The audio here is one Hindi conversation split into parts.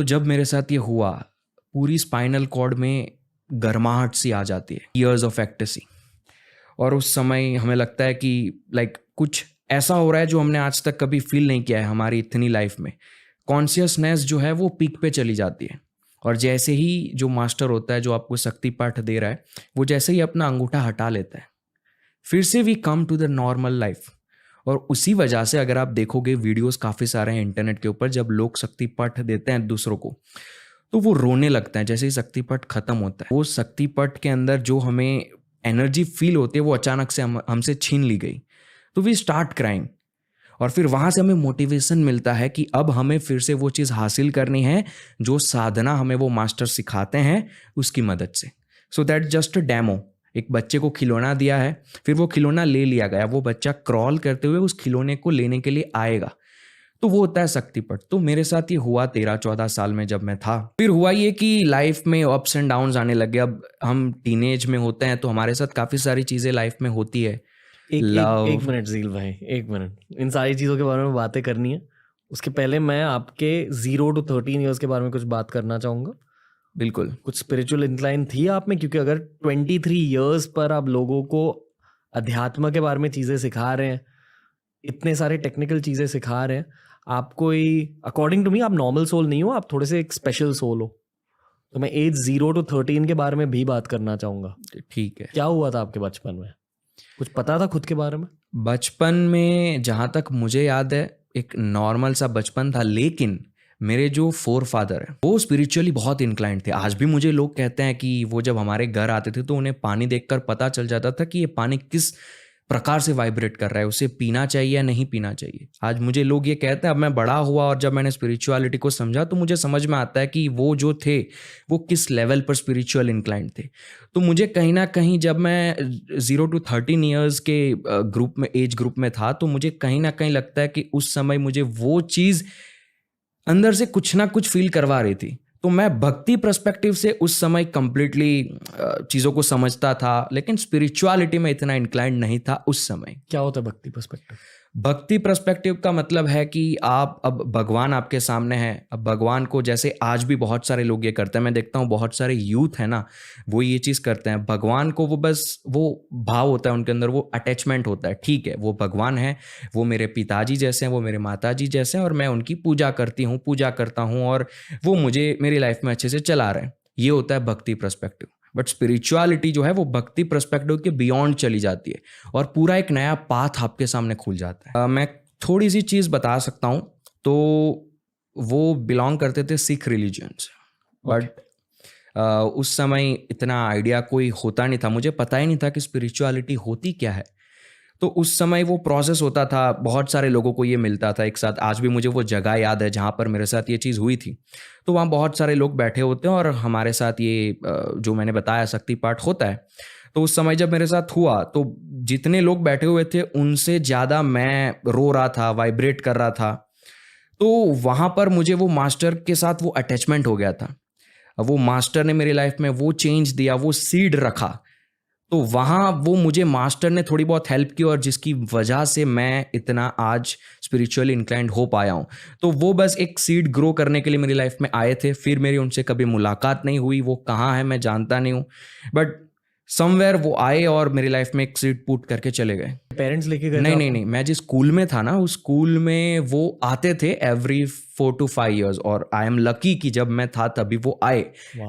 तो जब मेरे साथ ये हुआ, पूरी स्पाइनल कॉर्ड में गर्माहट सी आ जाती है, ईयर्स ऑफ एक्टेसी। और उस समय हमें लगता है कि लाइक कुछ ऐसा हो रहा है जो हमने आज तक कभी फील नहीं किया है हमारी इतनी लाइफ में। कॉन्शियसनेस जो है वो पीक पे चली जाती है। और जैसे ही जो मास्टर होता है जो आपको शक्ति पाठ दे रहा है, वो जैसे ही अपना अंगूठा हटा लेता है, फिर से we come to the normal life. और उसी वजह से अगर आप देखोगे वीडियोस काफ़ी सारे हैं इंटरनेट के ऊपर, जब लोग शक्ति पाठ देते हैं दूसरों को तो वो रोने लगता है जैसे ही शक्ति पाठ खत्म होता है। वो शक्ति पाठ के अंदर जो हमें एनर्जी फील होती है वो अचानक से हमसे छीन ली गई। तो वी स्टार्ट क्राइंग। और फिर वहाँ से हमें मोटिवेशन मिलता है कि अब हमें फिर से वो चीज़ हासिल करनी है जो साधना हमें वो मास्टर सिखाते हैं उसकी मदद से। So that just a demo. एक बच्चे को खिलौना दिया है, फिर वो खिलौना ले लिया गया, वो बच्चा क्रॉल करते हुए उस खिलौने को लेने के लिए आएगा, तो वो होता है शक्तिपट। तो मेरे साथ ये हुआ 13-14 साल में जब मैं था। फिर हुआ ये कि लाइफ में अप्स एंड डाउन्स आने लगे। अब हम टीनेज में होते हैं तो हमारे साथ काफ़ी सारी चीज़ें लाइफ में होती है। एक मिनट ज़ील भाई, एक मिनट। इन सारी चीज़ों के बारे में बातें करनी है, उसके पहले मैं आपके 0 to 13 ईयर्स के बारे में कुछ बात करना चाहूँगा। बिल्कुल। कुछ स्पिरिचुअल इंक्लाइन थी आप में? क्योंकि अगर 23 ईयर्स पर आप लोगों को अध्यात्म के बारे में चीज़ें सिखा रहे हैं, इतने सारे टेक्निकल चीज़ें सिखा रहे हैं, आप कोई, अकॉर्डिंग टू मी आप नॉर्मल सोल नहीं हो, आप थोड़े से एक स्पेशल सोल हो। तो मैं एज 0 to 13 के बारे में भी बात करना चाहूँगा। ठीक है। क्या हुआ था आपके बचपन में? कुछ पता था खुद के बारे में? बचपन में जहाँ तक मुझे याद है एक नॉर्मल सा बचपन था, लेकिन मेरे जो फोर फादर हैं वो स्पिरिचुअली बहुत इंक्लाइंड थे। आज भी मुझे लोग कहते हैं कि वो जब हमारे घर आते थे तो उन्हें पानी देखकर पता चल जाता था कि ये पानी किस प्रकार से वाइब्रेट कर रहा है, उसे पीना चाहिए या नहीं पीना चाहिए। आज मुझे लोग ये कहते हैं, अब मैं बड़ा हुआ और जब मैंने स्पिरिचुअलिटी को समझा तो मुझे समझ में आता है कि वो जो थे वो किस लेवल पर स्पिरिचुअल इंक्लाइंड थे। तो मुझे कहीं ना कहीं जब मैं 0 to 13 ईयर्स के ग्रुप में, एज ग्रुप में था, तो मुझे कहीं ना कहीं लगता है कि उस समय मुझे वो चीज़ अंदर से कुछ ना कुछ फील करवा रही थी। तो मैं भक्ति पर्सपेक्टिव से उस समय कंप्लीटली चीज़ों को समझता था, लेकिन स्पिरिचुअलिटी में इतना इंक्लाइंड नहीं था उस समय। क्या होता है भक्ति पर्सपेक्टिव? भक्ति पर्सपेक्टिव का मतलब है कि आप, अब भगवान आपके सामने है, अब भगवान को जैसे आज भी बहुत सारे लोग ये करते हैं, मैं देखता हूँ बहुत सारे यूथ है ना, वो ये चीज़ करते हैं। भगवान को वो बस वो भाव होता है उनके अंदर, वो अटैचमेंट होता है। ठीक है, वो भगवान है, वो मेरे पिताजी जैसे हैं, वो मेरे माताजी जैसे हैं, और मैं उनकी पूजा करता हूँ और वो मुझे मेरी लाइफ में अच्छे से चला रहे हैं। ये होता है भक्ति पर्सपेक्टिव। बट स्पिरिचुअलिटी जो है वो भक्ति पर्सपेक्टिव के बियॉन्ड चली जाती है और पूरा एक नया पाथ आपके सामने खुल जाता है। मैं थोड़ी सी चीज़ बता सकता हूँ। तो वो बिलोंग करते थे सिख रिलीजन से, बट उस समय इतना आइडिया कोई होता नहीं था, मुझे पता ही नहीं था कि स्पिरिचुअलिटी होती क्या है। तो उस समय वो प्रोसेस होता था, बहुत सारे लोगों को ये मिलता था एक साथ। आज भी मुझे वो जगह याद है जहाँ पर मेरे साथ ये चीज़ हुई थी। तो वहाँ बहुत सारे लोग बैठे होते हैं और हमारे साथ ये जो मैंने बताया शक्ति पाठ होता है। तो उस समय जब मेरे साथ हुआ तो जितने लोग बैठे हुए थे उनसे ज़्यादा मैं रो रहा था, वाइब्रेट कर रहा था। तो वहाँ पर मुझे वो मास्टर के साथ वो अटैचमेंट हो गया था। वो मास्टर ने मेरी लाइफ में वो चेंज दिया, वो सीड रखा। तो वहाँ वो मुझे मास्टर ने थोड़ी बहुत हेल्प की और जिसकी वजह से मैं इतना आज स्पिरिचुअली इंक्लाइंड हो पाया हूँ। तो वो बस एक सीड ग्रो करने के लिए मेरी लाइफ में आए थे। फिर मेरी उनसे कभी मुलाकात नहीं हुई, वो कहाँ है मैं जानता नहीं हूँ, बट समवेयर वो आए और मेरी लाइफ में एक सीड पुट करके चले गए। पेरेंट्स लेके गए? नहीं, मैं जिस स्कूल में था ना, उस स्कूल में वो आते थे एवरी 4 to 5 ईयर्स, और आई एम लकी कि जब मैं था तभी वो आए।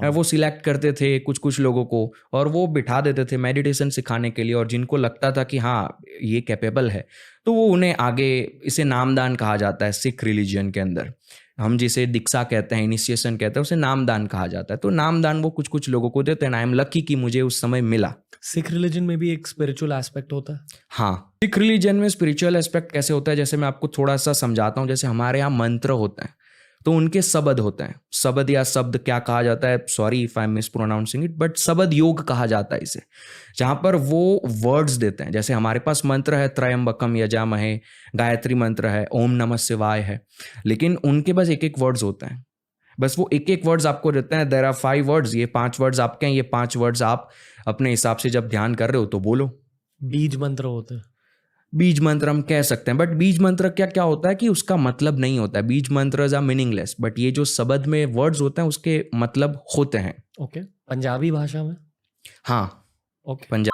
वो सिलेक्ट करते थे कुछ लोगों को और वो बिठा देते थे मेडिटेशन सिखाने के लिए, और जिनको लगता था कि हाँ ये कैपेबल है तो वो उन्हें आगे, इसे नामदान कहा जाता है सिख रिलीजन के अंदर। हम जिसे दीक्षा कहते हैं, इनिशिएशन कहते हैं, उसे नामदान कहा जाता है। तो नामदान वो कुछ लोगों को देते हैं। आई एम लकी कि मुझे उस समय मिला। सिख रिलीजन में भी एक स्पिरिचुअल एस्पेक्ट होता है? हाँ, सिख रिलीजन में स्पिरिचुअल एस्पेक्ट कैसे होता है, जैसे मैं आपको थोड़ा सा समझाता हूँ। जैसे हमारे यहाँ मंत्र होते हैं तो उनके शब्द होते हैं। शब्द या शब्द क्या कहा जाता है, sorry if I am mispronouncing it, but शब्द योग कहा जाता है इसे, जहाँ पर वो वर्ड्स देते हैं। जैसे हमारे पास मंत्र है त्रयंबकम यजामहे, गायत्री मंत्र है, ओम नमः शिवाय है, लेकिन उनके बस एक वर्ड्स होते हैं। बस वो एक वर्ड्स आपको देते हैं। देयर आर 5 वर्ड्स, ये 5 वर्ड्स आपके हैं, ये 5 वर्ड्स आप अपने हिसाब से जब ध्यान कर रहे हो तो बोलो। बीज मंत्र होते हैं? बीज मंत्र हम कह सकते हैं, बट बीज मंत्र क्या क्या होता है कि उसका मतलब नहीं होता है, बीज मंत्र आर मीनिंगलेस, बट ये जो शब्द में वर्ड्स होते हैं उसके मतलब होते हैं। ओके, पंजाबी भाषा में? हाँ, ओके। पंजाबी